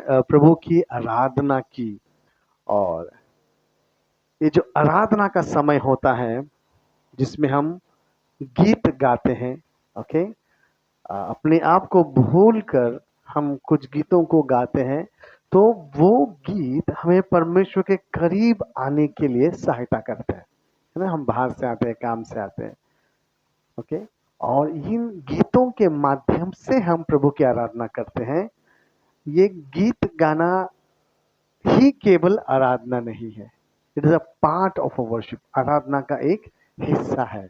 प्रभु की आराधना की। और ये जो आराधना का समय होता है जिसमें हम गीत गाते हैं, ओके, अपने आप को भूल कर हम कुछ गीतों को गाते हैं, तो वो गीत हमें परमेश्वर के करीब आने के लिए सहायता करते हैं, है ना। हम बाहर से आते हैं, काम से आते हैं, ओके, और इन गीतों के माध्यम से हम प्रभु की आराधना करते हैं। ये गीत गाना ही केवल आराधना नहीं है, it is a part of worship, आराधना का एक हिस्सा है,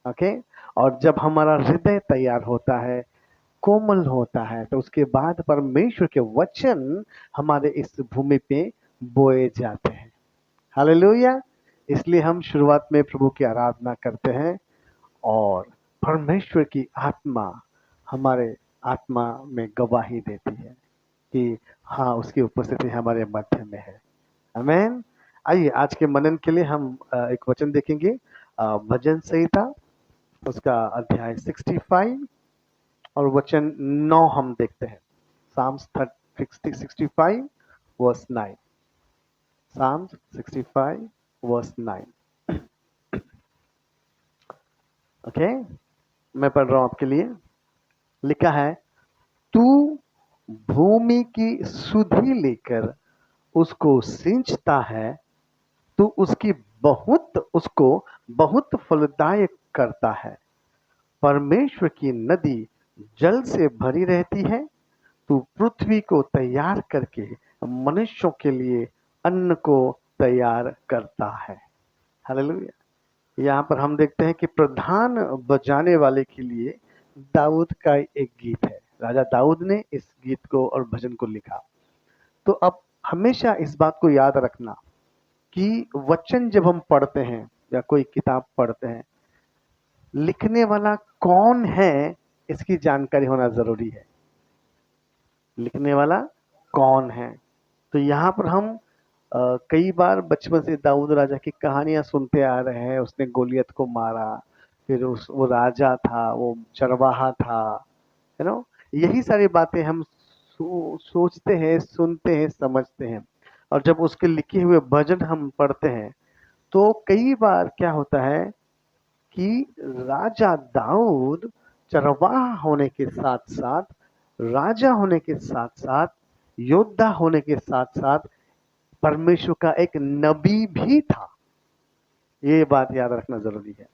ओके। और जब हमारा हृदय तैयार होता है, कोमल होता है, तो उसके बाद परमेश्वर के वचन हमारे इस भूमि पे बोए जाते हैं। हालेलुया। इसलिए हम शुरुआत में प्रभु की आराधना करते हैं और परमेश्वर की आत्मा हमारे आत्मा में गवाही देती है कि हाँ, उसकी उपस्थिति हमारे मध्य में है। आमेन। आइए आज के मनन के लिए हम एक वचन देखेंगे, भजन संहिता उसका अध्याय 65 और वचन 9 हम देखते हैं। Psalms 65 verse 9। Psalms 65 verse 9। Okay, मैं पढ़ रहा हूं आपके लिए। लिखा है, तू भूमि की सुधि लेकर उसको सींचता है, तू उसको बहुत फलदायक करता है। परमेश्वर की नदी जल से भरी रहती है, तू पृथ्वी को तैयार करके मनुष्यों के लिए अन्न को तैयार करता है। हालेलुया। यहाँ पर हम देखते हैं कि प्रधान बजाने वाले के लिए दाऊद का एक गीत है। राजा दाऊद ने इस गीत को और भजन को लिखा। तो अब हमेशा इस बात को याद रखना कि वचन जब हम पढ़ते हैं या कोई किताब पढ़ते हैं, लिखने वाला कौन है इसकी जानकारी होना जरूरी है। लिखने वाला कौन है। तो यहाँ पर हम कई बार बचपन से दाऊद राजा की कहानियां सुनते आ रहे हैं। उसने गोलियत को मारा, फिर वो राजा था, वो चरवाहा था, है ना। यही सारी बातें हम सोचते हैं, सुनते हैं, समझते हैं। और जब उसके लिखे हुए भजन हम पढ़ते हैं तो कई बार क्या होता है कि राजा दाऊद चरवाहा होने के साथ साथ, राजा होने के साथ साथ, योद्धा होने के साथ साथ परमेश्वर का एक नबी भी था। ये बात याद रखना जरूरी है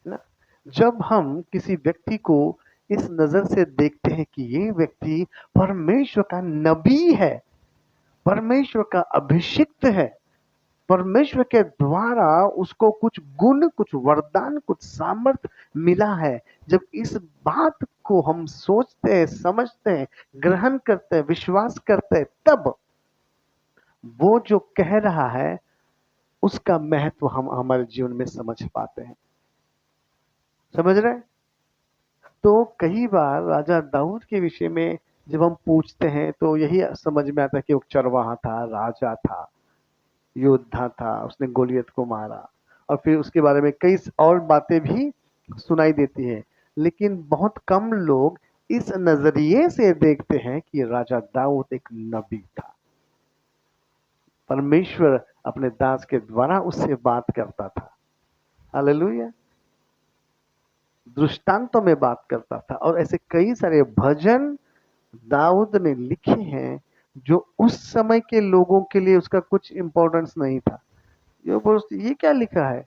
ना। जब हम किसी व्यक्ति को इस नजर से देखते हैं कि ये व्यक्ति परमेश्वर का नबी है, परमेश्वर का अभिषिक्त है, परमेश्वर के द्वारा उसको कुछ गुण, कुछ वरदान, कुछ सामर्थ मिला है, जब इस बात को हम सोचते हैं, समझते हैं, ग्रहण करते हैं, विश्वास करते हैं, तब वो जो कह रहा है उसका महत्व हम हमारे जीवन में समझ पाते हैं। समझ रहे हैं? तो कई बार राजा दाऊद के विषय में जब हम पूछते हैं तो यही समझ में आता है कि वो चरवाहा था, राजा था, योद्धा था, उसने गोलियत को मारा, और फिर उसके बारे में कई और बातें भी सुनाई देती हैं। लेकिन बहुत कम लोग इस नजरिए से देखते हैं कि राजा दाऊद एक नबी था। परमेश्वर अपने दास के द्वारा उससे बात करता था। हालेलुया। दृष्टांतों में बात करता था। और ऐसे कई सारे भजन दाऊद ने लिखे हैं जो उस समय के लोगों के लिए उसका कुछ इंपॉर्टेंस नहीं था। ये क्या लिखा है,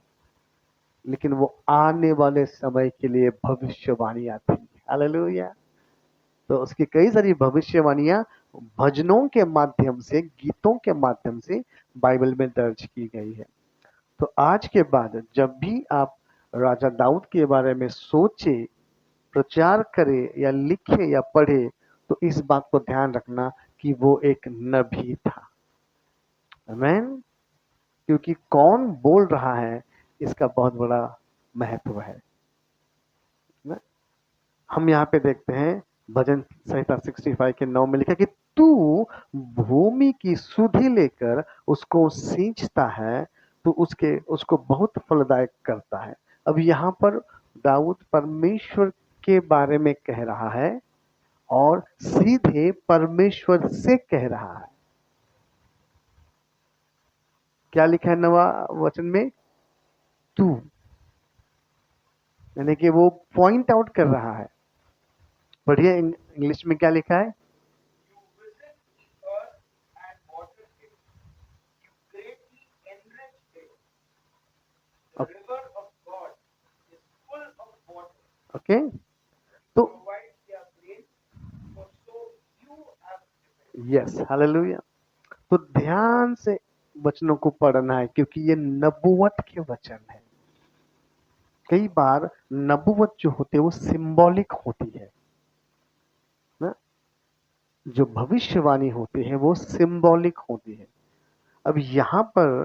लेकिन वो आने वाले समय के लिए भविष्यवाणियां थी। हालेलुया। तो उसकी कई सारी भविष्यवाणियां भजनों के माध्यम से, गीतों के माध्यम से बाइबल में दर्ज की गई है। तो आज के बाद जब भी आप राजा दाऊद के बारे में सोचे, प्रचार करे या लिखे या पढ़े, तो इस बात को ध्यान रखना कि वो एक नबी था। आमीन। क्योंकि कौन बोल रहा है इसका बहुत बड़ा महत्व है ना? हम यहाँ पे देखते हैं भजन संहिता 65 के 9 में लिखा कि तू भूमि की सुधि लेकर उसको सींचता है, तो उसको बहुत फलदायक करता है। अब यहाँ पर दाऊद परमेश्वर के बारे में कह रहा है और सीधे परमेश्वर से कह रहा है। क्या लिखा है नवा वचन में? तू, यानी कि वो पॉइंट आउट कर रहा है। बढ़िया, इंग्लिश में क्या लिखा है? ओके, तो यस, हालेलुया। तो ध्यान से वचनों को पढ़ना है, क्योंकि ये नबूवत के वचन है। कई बार नबूवत जो होती है वो सिंबॉलिक होती है ना, जो भविष्यवाणी होती है वो सिंबॉलिक होती है। अब यहाँ पर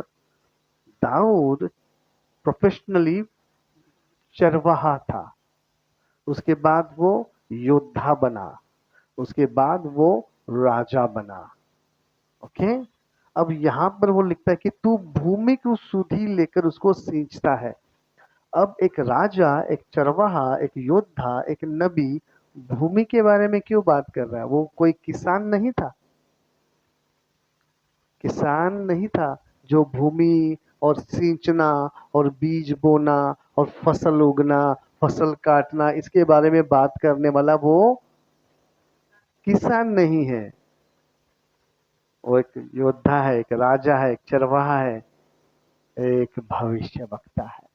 दाऊद प्रोफेशनली चरवाहा था, उसके बाद वो योद्धा बना, उसके बाद वो राजा बना। ओके, अब यहाँ पर वो लिखता है कि तू भूमि की सुधि लेकर उसको सींचता है। अब एक राजा, एक चरवाहा, एक योद्धा, एक नबी भूमि के बारे में क्यों बात कर रहा है? वो कोई किसान नहीं था? किसान नहीं था जो भूमि और सींचना और बीज बोना और फसल उगना, फसल काटना, इसके बारे में बात करने वाला वो किसान नहीं है। वो एक योद्धा है, एक राजा है, एक चरवाहा है, एक भविष्य वक्ता है।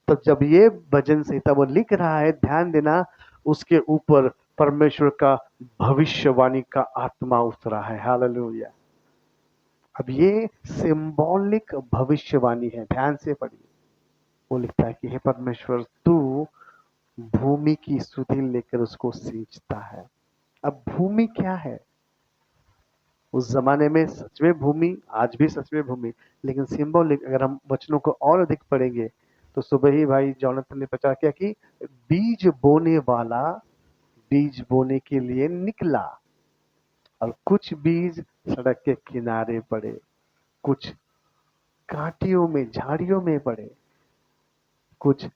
तो जब ये भजन संहिता वो लिख रहा है, ध्यान देना, उसके ऊपर परमेश्वर का भविष्यवाणी का आत्मा उतरा है। हालेलुया। अब ये सिंबॉलिक भविष्यवाणी है, ध्यान से पढ़िए। वो लिखता है कि हे परमेश्वर, तू भूमि की सुधि लेकर उसको सींचता है। अब भूमि क्या है? उस जमाने में सच में भूमि, आज भी सच में भूमि, लेकिन सिंबॉलिक अगर हम वचनों को और अधिक पढ़ेंगे तो सुबह ही भाई जॉनथन ने प्रचार किया कि बीज बोने वाला बीज बोने के लिए निकला, और कुछ बीज सड़क के किनारे पड़े, कुछ कांटियों में, झाड़ियों में पड़े, कुछ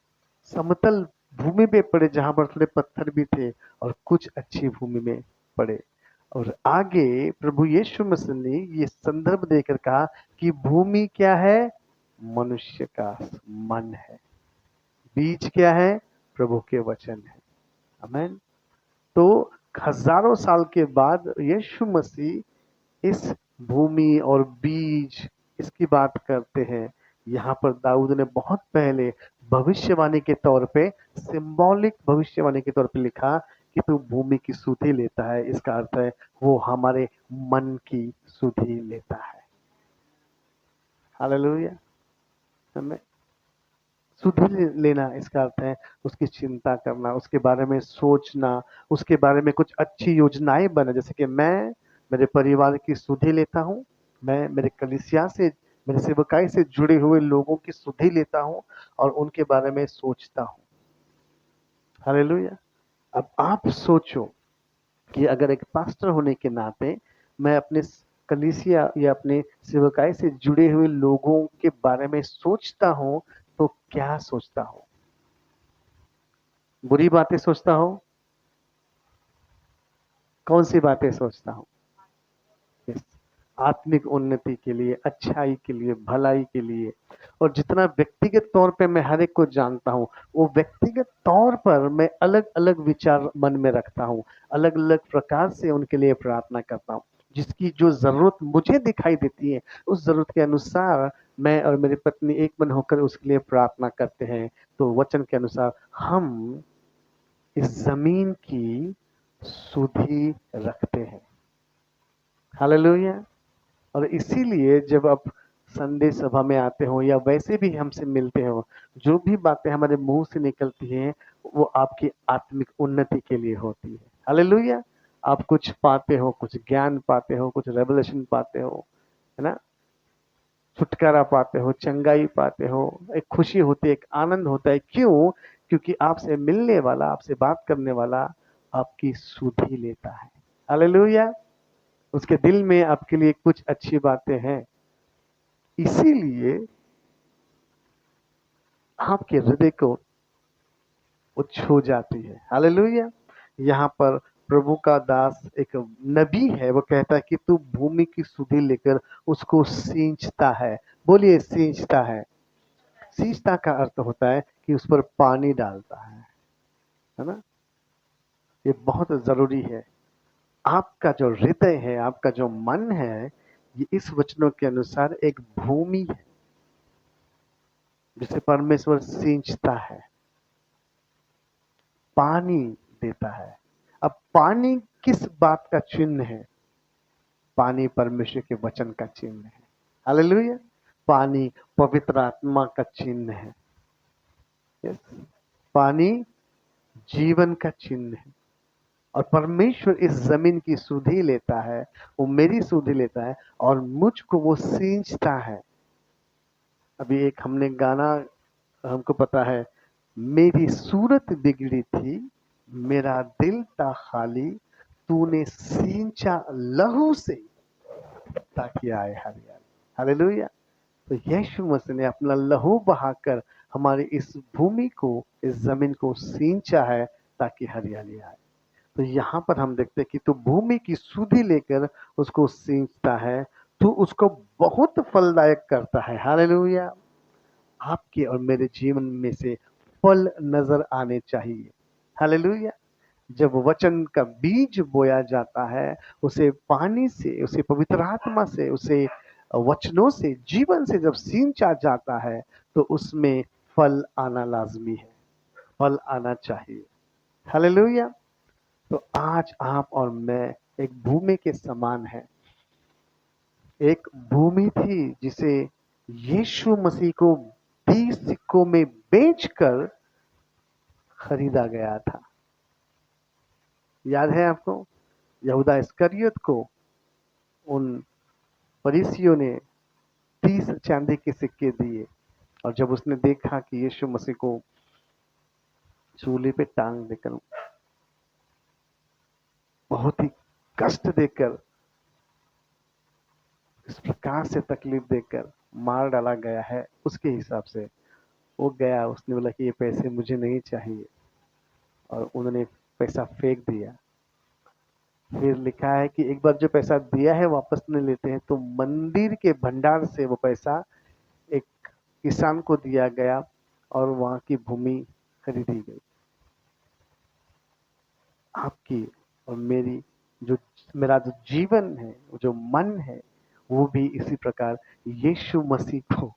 समतल भूमि पे पड़े जहां पर थोड़े पत्थर भी थे, और कुछ अच्छी भूमि में पड़े। और आगे प्रभु यीशु मसीह ने ये संदर्भ देकर कहा कि भूमि क्या है? मनुष्य का मन है। बीज क्या है? प्रभु के वचन है। आमेन। तो हजारों साल के बाद यीशु मसीह इस भूमि और बीज, इसकी बात करते हैं। यहाँ पर दाऊद ने बहुत पहले भविष्यवाणी के तौर पे, सिंबॉलिक भविष्यवाणी के तौर पे लिखा कि तू भूमि की सुधि लेता है। इसका अर्थ है वो हमारे मन की सुधि लेता है। हालेलुया। हमें सुधि लेना, इसका अर्थ है उसकी चिंता करना, उसके बारे में सोचना, उसके बारे में कुछ अच्छी योजनाएं बना। जैसे कि मैं मेरे परिवार की सुधि लेता हूँ, मैं मेरे कलीसिया से, मेरे सेवकाई से जुड़े हुए लोगों की सुधि लेता हूँ और उनके बारे में सोचता हूँ। हालेलुया। अब आप सोचो कि अगर एक पास्टर होने के नाते मैं अपने कलीसिया या अपने सेवकाई से जुड़े हुए लोगों के बारे में सोचता हूँ, तो क्या सोचता हूँ? बुरी बातें सोचता हूँ? कौन सी बातें सोचता हूँ? Yes, आत्मिक उन्नति के लिए, अच्छाई के लिए, भलाई के लिए। और जितना व्यक्तिगत तौर पे मैं हर एक को जानता हूँ, वो व्यक्तिगत तौर पर मैं अलग अलग विचार मन में रखता हूँ, अलग अलग प्रकार से उनके लिए प्रार्थना करता हूँ। जिसकी जो जरूरत मुझे दिखाई देती है, उस जरूरत के अनुसार मैं और मेरी पत्नी एक मन होकर उसके लिए प्रार्थना करते हैं। तो वचन के अनुसार हम इस जमीन की सुधि रखते हैं। हालेलुया। और इसीलिए जब आप संडे सभा में आते हो या वैसे भी हमसे मिलते हो, जो भी बातें हमारे मुंह से निकलती हैं वो आपकी आत्मिक उन्नति के लिए होती है। हालेलुया। आप कुछ पाते हो, कुछ ज्ञान पाते हो, कुछ रेवलेशन पाते हो, है ना, छुटकारा पाते हो, चंगाई पाते हो, एक खुशी होती है, एक आनंद होता है। क्यों? क्योंकि आपसे मिलने वाला, आपसे बात करने वाला आपकी सुधि लेता है। हालेलुया। उसके दिल में आपके लिए कुछ अच्छी बातें हैं, इसीलिए आपके हृदय को वो छू जाती है। हालेलुया। यहाँ पर प्रभु का दास एक नबी है, वो कहता है कि तू भूमि की सुधि लेकर उसको सींचता है। बोलिए सींचता है। सींचता का अर्थ होता है कि उस पर पानी डालता है ना। ये बहुत जरूरी है। आपका जो हृदय है, आपका जो मन है, ये इस वचनों के अनुसार एक भूमि है जिसे परमेश्वर सींचता है, पानी देता है। अब पानी किस बात का चिन्ह है? पानी परमेश्वर के वचन का चिन्ह है। हालेलुया। पानी पवित्र आत्मा का चिन्ह है। यस। पानी जीवन का चिन्ह है। और परमेश्वर इस जमीन की सुधि लेता है, वो मेरी सुधि लेता है और मुझको वो सींचता है। अभी एक हमने गाना, हमको पता है, मेरी सूरत बिगड़ी थी, मेरा दिल था खाली, तूने सींचा लहू से ताकि आए हरियाली। हालेलुया। तो यीशु मसीह ने अपना लहू बहाकर हमारी इस भूमि को, इस जमीन को सींचा है ताकि हरियाली आए। तो यहाँ पर हम देखते हैं कि तू भूमि की सुधि लेकर उसको सींचता है, तो उसको बहुत फलदायक करता है। हालेलुया। आपके और मेरे जीवन में से फल नजर आने चाहिए। हालेलुया। जब वचन का बीज बोया जाता है, उसे पानी से, उसे पवित्र आत्मा से, उसे वचनों से, जीवन से जब सींचा जाता है, तो उसमें फल आना लाजमी है, फल आना चाहिए। हालेलुया। तो आज आप और मैं एक भूमि के समान है। एक भूमि थी जिसे यीशु मसीह को 20 सिक्कों में बेचकर खरीदा गया था। याद है आपको? यहूदा इस्करियत को उन फरीसियों ने 30 चांदी के सिक्के दिए, और जब उसने देखा कि यीशु मसीह को सूली पे टांग देकर, बहुत ही कष्ट देकर, इस प्रकार से तकलीफ देकर मार डाला गया है, उसके हिसाब से वो गया, उसने बोला कि ये पैसे मुझे नहीं चाहिए, और उन्होंने पैसा फेंक दिया। फिर लिखा है कि एक बार जो पैसा दिया है वापस नहीं लेते हैं, तो मंदिर के भंडार से वो पैसा एक किसान को दिया गया और वहां की भूमि खरीदी गई। आपकी और मेरी जो, मेरा जो जीवन है, जो मन है, वो भी इसी प्रकार यीशु मसीह को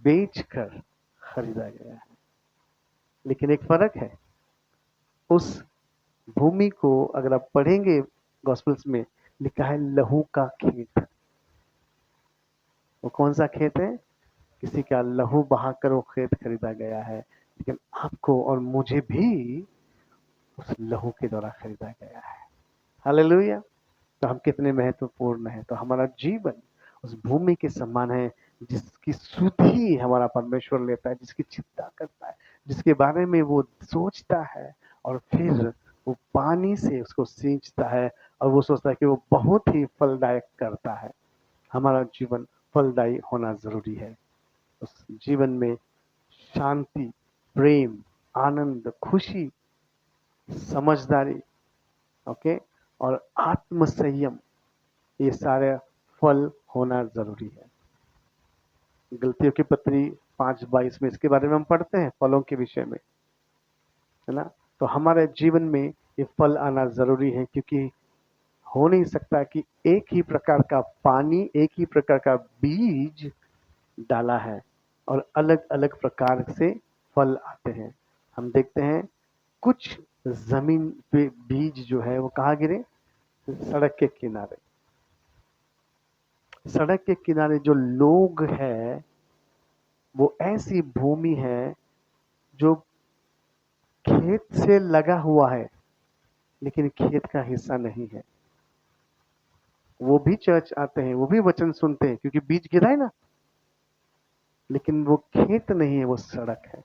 बेचकर खरीदा गया है। लेकिन एक फर्क है, उस भूमि को अगर आप पढ़ेंगे गॉस्पेल्स में, लिखा है लहू का खेत। वो कौन सा खेत है? किसी का लहू बहाकर वो खेत खरीदा गया है। लेकिन आपको और मुझे भी उस लहू के द्वारा खरीदा गया है। हालेलुया। तो हम कितने महत्वपूर्ण हैं। तो हमारा जीवन उस भूमि के समान है जिसकी सुधि हमारा परमेश्वर लेता है, जिसकी चिंता करता है, जिसके बारे में वो सोचता है, और फिर वो पानी से उसको सींचता है, और वो सोचता है कि वो बहुत ही फलदायक करता है। हमारा जीवन फलदायी होना जरूरी है। उस जीवन में शांति, प्रेम, आनंद, खुशी, समझदारी, ओके, और आत्म संयम, ये सारे फल होना जरूरी है। गलतियों की पत्री 5:22 में इसके बारे में हम पढ़ते हैं, फलों के विषय में, है ना। तो हमारे जीवन में ये फल आना जरूरी है, क्योंकि हो नहीं सकता कि एक ही प्रकार का पानी, एक ही प्रकार का बीज डाला है और अलग अलग प्रकार से फल आते हैं। हम देखते हैं कुछ जमीन पे बीज जो है वो कहाँ गिरे? सड़क के किनारे। सड़क के किनारे जो लोग हैं, वो ऐसी भूमि है जो खेत से लगा हुआ है, लेकिन खेत का हिस्सा नहीं है। वो भी चर्च आते हैं, वो भी वचन सुनते हैं, क्योंकि बीज गिरा है ना, लेकिन वो खेत नहीं है, वो सड़क है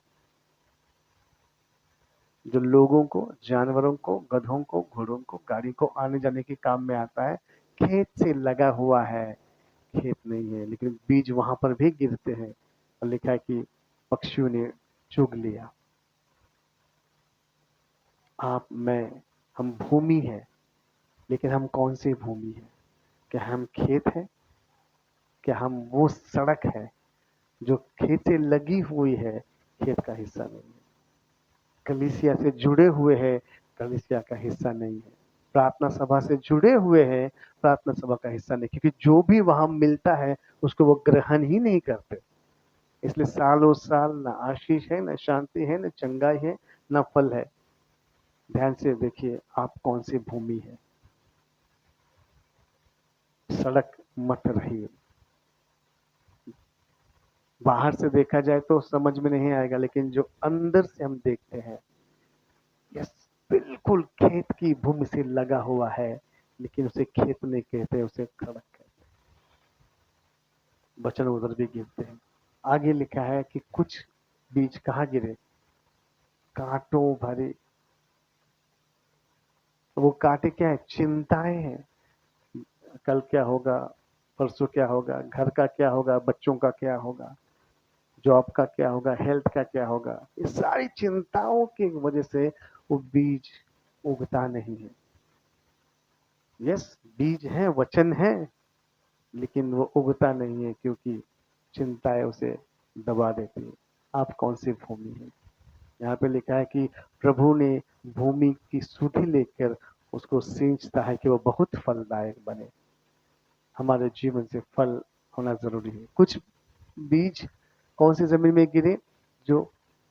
जो लोगों को, जानवरों को, गधों को, घोड़ों को, गाड़ी को आने जाने के काम में आता है। खेत से लगा हुआ है, खेत नहीं है, लेकिन बीज वहां पर भी गिरते हैं, और लिखा है कि पक्षियों ने चुग लिया। आप, मैं हम भूमि है, लेकिन हम कौन सी भूमि है? क्या हम खेत है? क्या हम वो सड़क है जो खेत से लगी हुई है, खेत का हिस्सा नहीं है? कलीसिया से जुड़े हुए हैं, कलीसिया का हिस्सा नहीं है। प्रार्थना सभा से जुड़े हुए हैं, प्रार्थना सभा का हिस्सा नहीं, क्योंकि जो भी वहां मिलता है उसको वो ग्रहण ही नहीं करते। इसलिए सालों साल ना आशीष है, ना शांति है, ना चंगाई है, ना फल है। ध्यान से देखिए आप कौन सी भूमि है। सड़क मत रहिए। बाहर से देखा जाए तो समझ में नहीं आएगा, लेकिन जो अंदर से हम देखते हैं, यस, बिल्कुल खेत की भूमि से लगा हुआ है, लेकिन उसे खेत नहीं कहते, उसे सड़क कहते हैं। वचन उधर भी गिरते हैं। आगे लिखा है कि कुछ बीज कहाँ गिरे? कांटों भरे। वो कांटे क्या है? चिंताएं हैं। कल क्या होगा, परसों क्या होगा, घर का क्या होगा, बच्चों का क्या होगा, जॉब का क्या होगा, हेल्थ का क्या होगा। ये सारी चिंताओं की वजह से वो बीज उगता नहीं है। यस, बीज है, वचन है, लेकिन वो उगता नहीं है क्योंकि चिंताएं उसे दबा देती है। आप कौन सी भूमि है? यहाँ पे लिखा है कि प्रभु ने भूमि की सुधि लेकर उसको सींचता है कि वो बहुत फलदायक बने। हमारे जीवन से फल होना जरूरी है। कुछ बीज कौन सी जमीन में गिरे? जो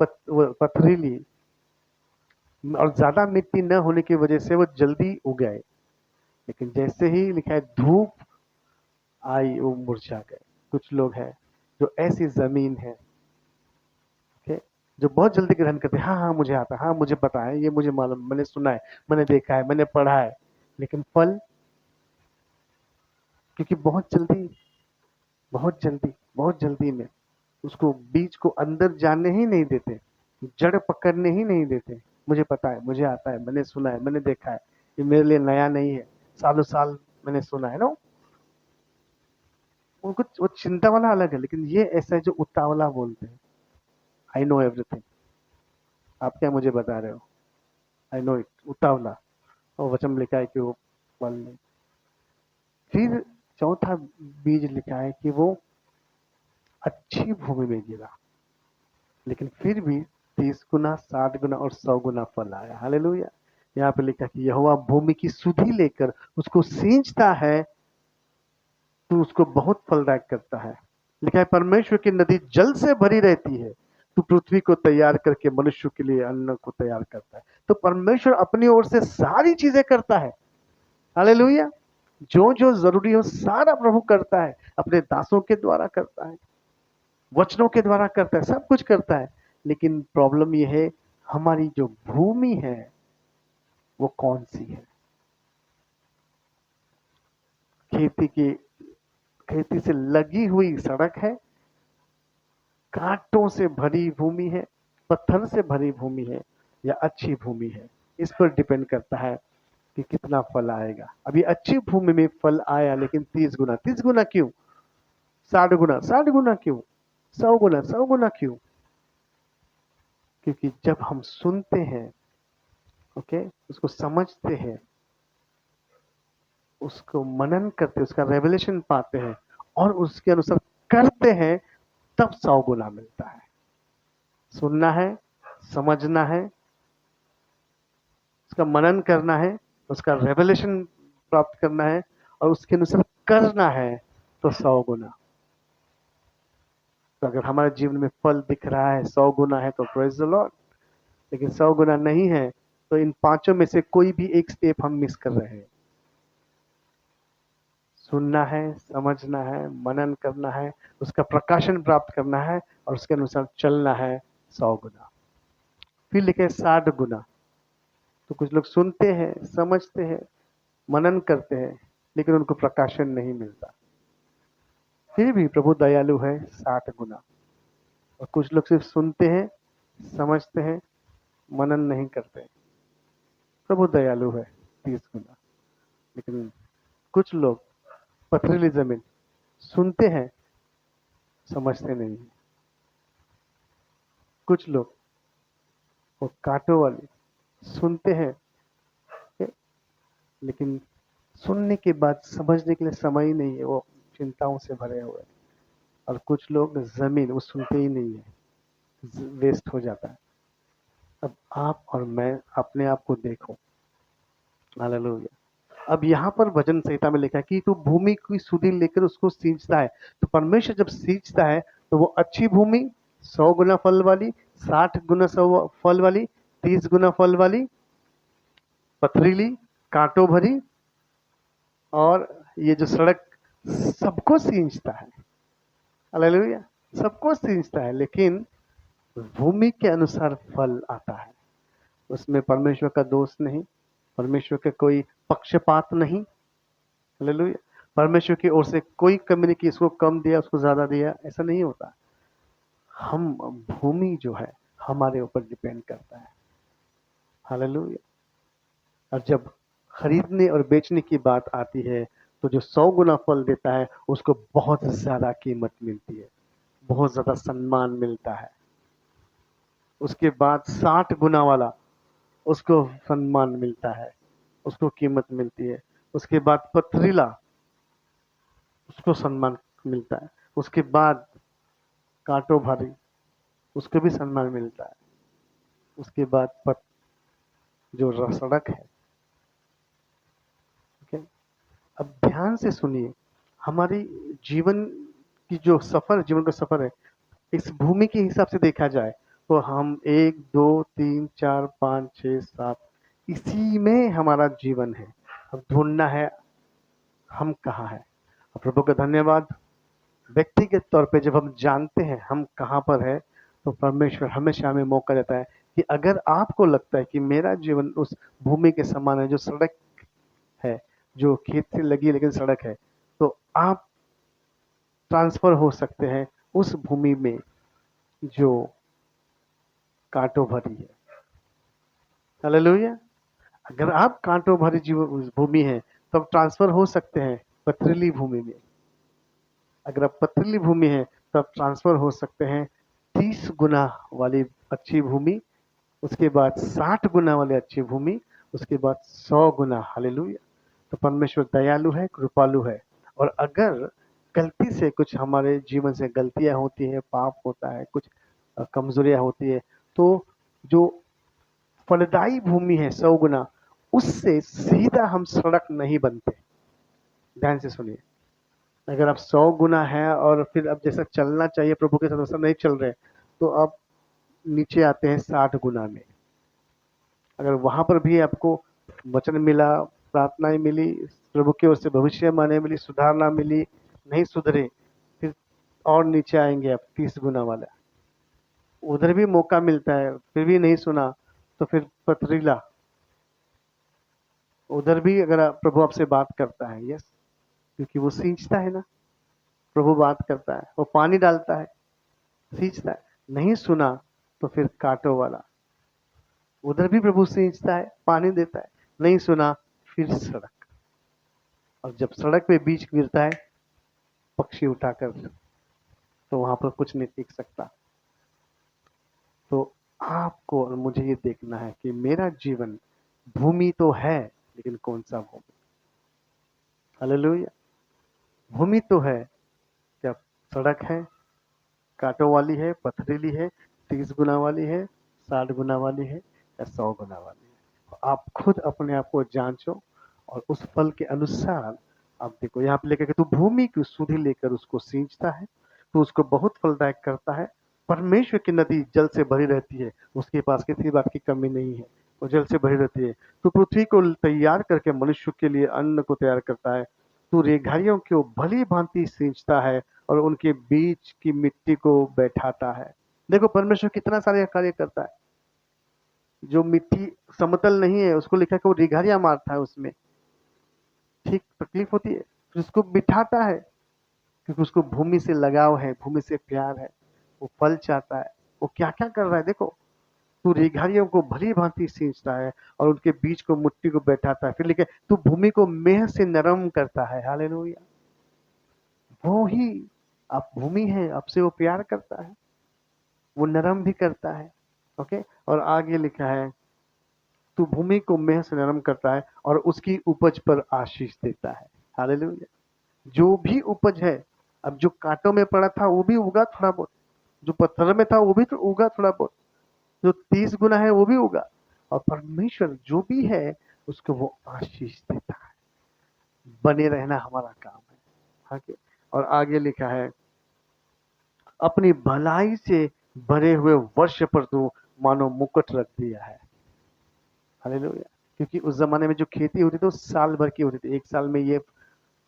वो पथरीली और ज्यादा मिट्टी न होने की वजह से वो जल्दी उगाए, लेकिन जैसे ही लिखा है धूप आई वो मुरझा गए। कुछ लोग हैं जो ऐसी जमीन है, ओके, जो बहुत जल्दी ग्रहण करते हैं। हाँ हाँ मुझे आता है, हाँ मुझे पता है, ये मुझे मालूम, मैंने सुना है, मैंने देखा है, मैंने पढ़ा है, लेकिन फल, क्योंकि बहुत जल्दी में उसको बीज को अंदर जाने ही नहीं देते, जड़ पकड़ने ही नहीं देते। मुझे पता है, मुझे आता है, मैंने सुना है, मैंने देखा है, ये मेरे लिए नया नहीं है, सालों साल मैंने सुना है ना। उनको वो चिंता वाला अलग है, लेकिन ये ऐसा है जो उतावला बोलते हैं। I know everything. आप क्या मुझे बता रहे हो? आई नो इट, उतावला। और वचन में लिखा है कि वो फल नहीं। फिर चौथा बीज लिखा है कि वो अच्छी भूमि में गिरा, लेकिन फिर भी 30 गुना, 60 गुना और 100 गुना फल आया। हालेलुया। यहाँ पे लिखा कि यहोवा भूमि की सुधि लेकर उसको सींचता है तो उसको बहुत फलदायक करता है। लिखा है परमेश्वर की नदी जल से भरी रहती है, तो पृथ्वी को तैयार करके मनुष्य के लिए अन्न को तैयार करता है। तो परमेश्वर अपनी ओर से सारी चीजें करता है। हालेलुया। जो जो जरूरी हो सारा प्रभु करता है, अपने दासों के द्वारा करता है, वचनों के द्वारा करता है, सब कुछ करता है। लेकिन प्रॉब्लम यह है, हमारी जो भूमि है वो कौन सी है? खेती की, खेती से लगी हुई सड़क है, कांटों से भरी भूमि है, पत्थर से भरी भूमि है, या अच्छी भूमि है? इस पर डिपेंड करता है कि कितना फल आएगा। अभी अच्छी भूमि में फल आया, लेकिन 30 गुना, 30 गुना क्यों? 60 गुना, 60 गुना क्यों? 100 गुना, 100 गुना क्यों? क्योंकि जब हम सुनते हैं, ओके, उसको समझते हैं, उसको मनन करते हैं, उसका रेवलेशन पाते हैं और उसके अनुसार करते हैं, तब 100 गुना मिलता है। सुनना है, समझना है, उसका मनन करना है, उसका रेवलेशन प्राप्त करना है और उसके अनुसार करना है, तो 100 गुना। तो अगर हमारे जीवन में फल दिख रहा है 100 गुना है तो प्रेज द लॉर्ड। लेकिन 100 गुना नहीं है तो इन पांचों में से कोई भी एक स्टेप हम मिस कर रहे हैं। सुनना है, समझना है, मनन करना है, उसका प्रकाशन प्राप्त करना है और उसके अनुसार चलना है, 100 गुना। फिर लिखे 60 गुना। तो कुछ लोग सुनते हैं, समझते हैं, मनन करते हैं, लेकिन उनको प्रकाशन नहीं मिलता। फिर भी प्रभु दयालु है, 60 गुना। और कुछ लोग सिर्फ सुनते हैं, समझते हैं, मनन नहीं करते, प्रभु दयालु है, 30 गुना। लेकिन कुछ लोग पथरीली जमीन, सुनते हैं, समझते नहीं है। कुछ लोग वो कांटों वाली, सुनते हैं, लेकिन सुनने के बाद समझने के लिए समय ही नहीं है, वो चिंताओं से भरे हुए हैं। और कुछ लोग जमीन वो सुनते ही नहीं है, वेस्ट हो जाता है। अब आप और मैं अपने आप को देखो। हालेलुया। अब यहाँ पर भजन संहिता में लिखा है कि तू भूमि की सुधि लेकर उसको सींचता है। तो परमेश्वर जब सींचता है तो वो अच्छी भूमि, 100 गुना फल वाली, 60 गुना फल वाली, 30 गुना फल वाली, पथरीली, कांटों भरी, और ये जो सड़क, सबको सींचता है। हालेलुया। सबको सींचता है, लेकिन भूमि के अनुसार फल आता है। उसमें परमेश्वर का दोष नहीं, परमेश्वर का कोई पक्षपात नहीं। हालेलुया। परमेश्वर की ओर से कोई कमी नहीं कि इसको कम दिया उसको ज्यादा दिया, ऐसा नहीं होता। हम, भूमि जो है हमारे ऊपर डिपेंड करता है। हालेलुया। और जब खरीदने और बेचने की बात आती है तो जो 100 गुना फल देता है उसको बहुत ज्यादा कीमत मिलती है, बहुत ज्यादा सम्मान मिलता है। उसके बाद 60 गुना वाला, उसको सम्मान मिलता है, उसको कीमत मिलती है। उसके बाद पथरीला, उसको सम्मान मिलता है। उसके बाद कांटों भरी, उसको भी सम्मान मिलता है। उसके बाद जो सड़क है। ओके। अब ध्यान से सुनिए, हमारी जीवन की जो सफर, जीवन का सफर है, इस भूमि के हिसाब से देखा जाए तो हम 1 2 3 4 5 6 7, इसी में हमारा जीवन है। अब ढूंढना है हम कहाँ हैं। प्रभु का धन्यवाद, व्यक्तिगत तौर पे जब हम जानते हैं हम कहाँ पर है, तो परमेश्वर हमेशा हमें मौका देता है कि अगर आपको लगता है कि मेरा जीवन उस भूमि के समान है जो सड़क है, जो खेत से लगी लेकिन सड़क है, तो आप ट्रांसफर हो सकते हैं उस भूमि में जो कांटों भरी है। हालेलुया। अगर आप कांटों भरी जीवन भूमि है तो आप ट्रांसफर हो सकते हैं पथरीली भूमि में। अगर आप पथरीली भूमि है तो आप ट्रांसफर हो सकते हैं 30 गुना वाली अच्छी भूमि, उसके बाद 60 गुना वाली अच्छी भूमि, उसके बाद 100 गुना। हालेलुया। तो परमेश्वर दयालु है, कृपालु है। और अगर गलती से कुछ हमारे जीवन से गलतियां होती है, पाप होता है, कुछ कमजोरियां होती है, तो जो फलदायी भूमि है 100 गुना, उससे सीधा हम सड़क नहीं बनते। ध्यान से सुनिए। अगर आप 100 गुना है और फिर अब जैसा चलना चाहिए प्रभु के साथ वैसा नहीं चल रहे, तो आप नीचे आते हैं 60 गुना में। अगर वहां पर भी आपको वचन मिला, प्रार्थनाएं मिली, प्रभु की ओर से भविष्यवाणी मिली, सुधारना मिली, नहीं सुधरे, फिर और नीचे आएंगे आप 30 गुना वाला। उधर भी मौका मिलता है फिर भी नहीं सुना, तो फिर पथरीला। उधर भी अगर प्रभु आपसे बात करता है, यस, क्योंकि वो सींचता है ना। प्रभु बात करता है, वो पानी डालता है, सींचता है। नहीं सुना तो फिर कांटों वाला। उधर भी प्रभु सींचता है, पानी देता है, नहीं सुना, फिर सड़क। और जब सड़क पे बीज गिरता है पक्षी उठाकर, तो वहां पर कुछ नहीं टिक सकता। तो आपको और मुझे ये देखना है कि मेरा जीवन भूमि तो है, लेकिन कौन सा भूमि। हालेलुया। भूमि तो है, क्या सड़क है, कांटों वाली है, पथरीली है, 30 गुना वाली है, 60 गुना वाली है, या 100 गुना वाली है। तो आप खुद अपने आप को जांचो और उस फल के अनुसार आप देखो। यहाँ पे लेकर के तू भूमि की सुधि लेकर उसको सींचता है, तो उसको बहुत फलदायक करता है। परमेश्वर की नदी जल से भरी रहती है, उसके पास किसी बात की कमी नहीं है, वो जल से भरी रहती है। तो पृथ्वी को तैयार करके मनुष्य के लिए अन्न को तैयार करता है। तू रेघारियों को भली भांति सींचता है और उनके बीच की मिट्टी को बैठाता है। देखो परमेश्वर कितना सारे कार्य करता है। जो मिट्टी समतल नहीं है उसको लिखा कि वो रिघारियां मारता है उसमें, ठीक तकलीफ होती है, फिर उसको बिठाता है, क्योंकि उसको भूमि से लगाव है, भूमि से प्यार है, वो फल चाहता है। वो क्या क्या कर रहा है देखो। तू रेघारियों को भली भांति सींचता है और उनके बीच को मिट्टी को बैठाता है। फिर लिखे तू भूमि को मेह से नरम करता है। हालेलुया। वो ही आप भूमि है, आपसे वो प्यार करता है, वो नरम भी करता है। ओके। और आगे लिखा है तू भूमि को मेह से नरम करता है और उसकी उपज पर आशीष देता है। हालेलुया। जो भी उपज है, अब जो कांटों में पड़ा था वो भी उगा थोड़ा बहुत, जो पत्थर में था वो भी तो उगा थोड़ा बहुत, जो 30 गुना है वो भी उगा, और परमेश्वर जो भी है उसको वो आशीष देता है। बने रहना हमारा काम है। आगे, और आगे लिखा है, अपनी भलाई से भरे हुए वर्ष पर तू मानो मुकुट रख दिया है। हालेलुया। क्योंकि उस जमाने में जो खेती होती थी वो साल भर की होती थी। एक साल में ये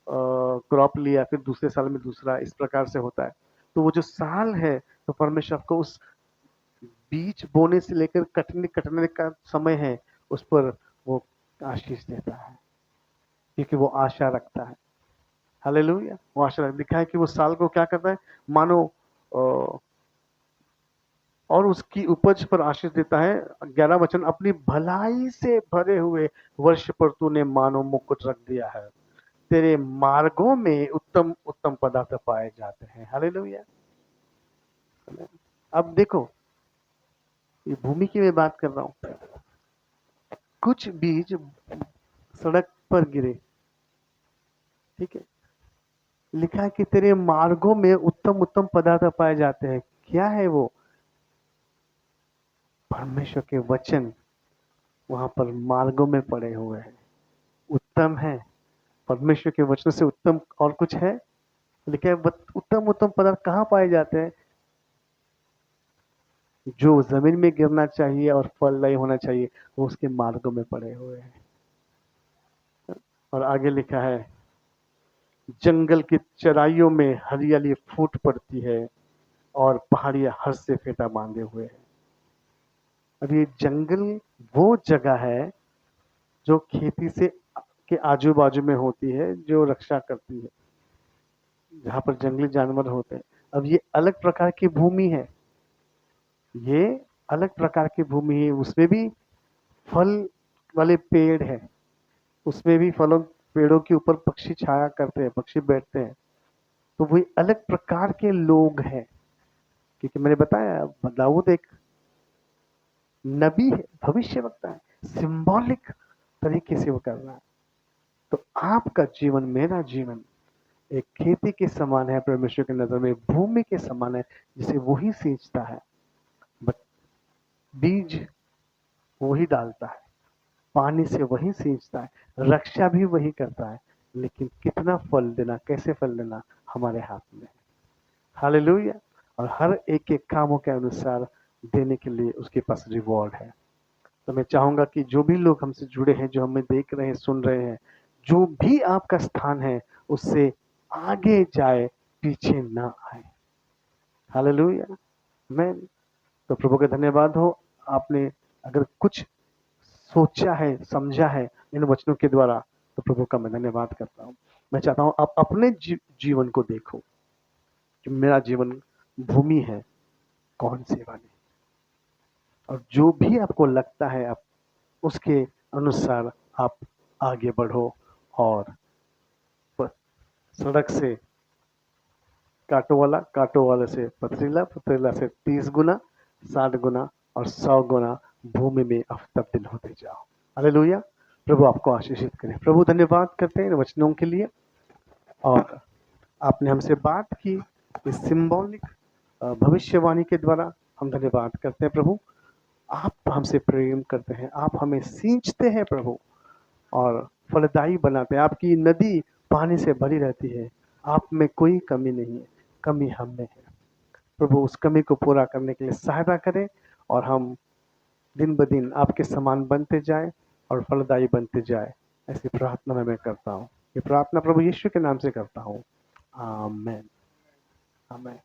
क्रॉप लिया, फिर दूसरे साल में दूसरा, इस प्रकार से होता है। तो वो जो साल है, तो परमेश्वर को उस बीज बोने से लेकर कटने कटने का समय है, उस पर वो आशीष देता है, क्योंकि वो आशा रखता है। हालेलुया। वो आशा लिखा है कि वो साल को क्या करता है, मानो अ, और उसकी उपज पर आशीष देता है। 11 वचन, अपनी भलाई से भरे हुए वर्ष पर तूने मानो मुकुट रख दिया है, तेरे मार्गों में उत्तम उत्तम पदार्थ पाए जाते हैं। हालेलुया। अब देखो, ये भूमि की मैं बात कर रहा हूं। कुछ बीज सड़क पर गिरे, ठीक है, लिखा है कि तेरे मार्गों में उत्तम उत्तम पदार्थ पाए जाते हैं। क्या है वो? परमेश्वर के वचन वहां पर मार्गों में पड़े हुए हैं, उत्तम है। परमेश्वर के वचन से उत्तम और कुछ है? लिखा है उत्तम उत्तम पदार्थ कहाँ पाए जाते हैं? जो जमीन में गिरना चाहिए और फलदायी होना चाहिए, वो उसके मार्गों में पड़े हुए हैं। और आगे लिखा है, जंगल की चराइयों में हरियाली फूट पड़ती है और पहाड़ियां हर्ष से फेटा बांधे हुए हैं। अब ये जंगल वो जगह है जो खेती से के आजू बाजू में होती है, जो रक्षा करती है, जहाँ पर जंगली जानवर होते हैं। अब ये अलग प्रकार की भूमि है, ये अलग प्रकार की भूमि है। उसमें भी फल वाले पेड़ है, उसमें भी फलों पेड़ों के ऊपर पक्षी छाया करते हैं, पक्षी बैठते हैं। तो वही अलग प्रकार के लोग हैं, क्योंकि मैंने बताया दाऊद एक नबी है, भविष्यवक्ता है, सिंबॉलिक तरीके से वो कर रहा है। तो आपका जीवन, मेरा जीवन एक खेती के समान है, परमेश्वर की नजर में भूमि के समान है, जिसे वही सींचता है। बट बीज वही डालता है, पानी से वही सींचता है, रक्षा भी वही करता है, लेकिन कितना फल देना, कैसे फल देना, हमारे हाथ में है। हालेलुया। और हर एक के कामों के अनुसार देने के लिए उसके पास रिवॉर्ड है। तो मैं चाहूंगा कि जो भी लोग हमसे जुड़े हैं, जो हमें देख रहे हैं, सुन रहे हैं, जो भी आपका स्थान है, उससे आगे जाए, पीछे ना आए। हालेलुया। मैं तो प्रभु का धन्यवाद हो, आपने अगर कुछ सोचा है, समझा है इन वचनों के द्वारा, तो प्रभु का मैं धन्यवाद करता हूँ। मैं चाहता हूँ आप अपने जीवन को देखो कि मेरा जीवन भूमि है कौन से वाली, और जो भी आपको लगता है आप उसके अनुसार आप आगे बढ़ो, और सड़क से कांटों वाले से पथरीला, पथरीला से 30 गुना, 60 गुना और 100 गुना भूमि में अब तब्दील होते जाओ। हालेलुया। प्रभु आपको आशीषित करें। प्रभु धन्यवाद करते हैं इन वचनों के लिए, और आपने हमसे बात की इस सिंबॉलिक भविष्यवाणी के द्वारा। हम धन्यवाद करते हैं प्रभु, आप हमसे प्रेम करते हैं, आप हमें सींचते हैं प्रभु, और फलदायी बनाते हैं। आपकी नदी पानी से भरी रहती है, आप में कोई कमी नहीं है, कमी हम में है। प्रभु उस कमी को पूरा करने के लिए सहायता करें, और हम दिन ब दिन आपके समान बनते जाए और फलदायी बनते जाए। ऐसी प्रार्थना मैं करता हूँ। ये प्रार्थना प्रभु यीशु के नाम से करता हूँ। आमेन। आमेन।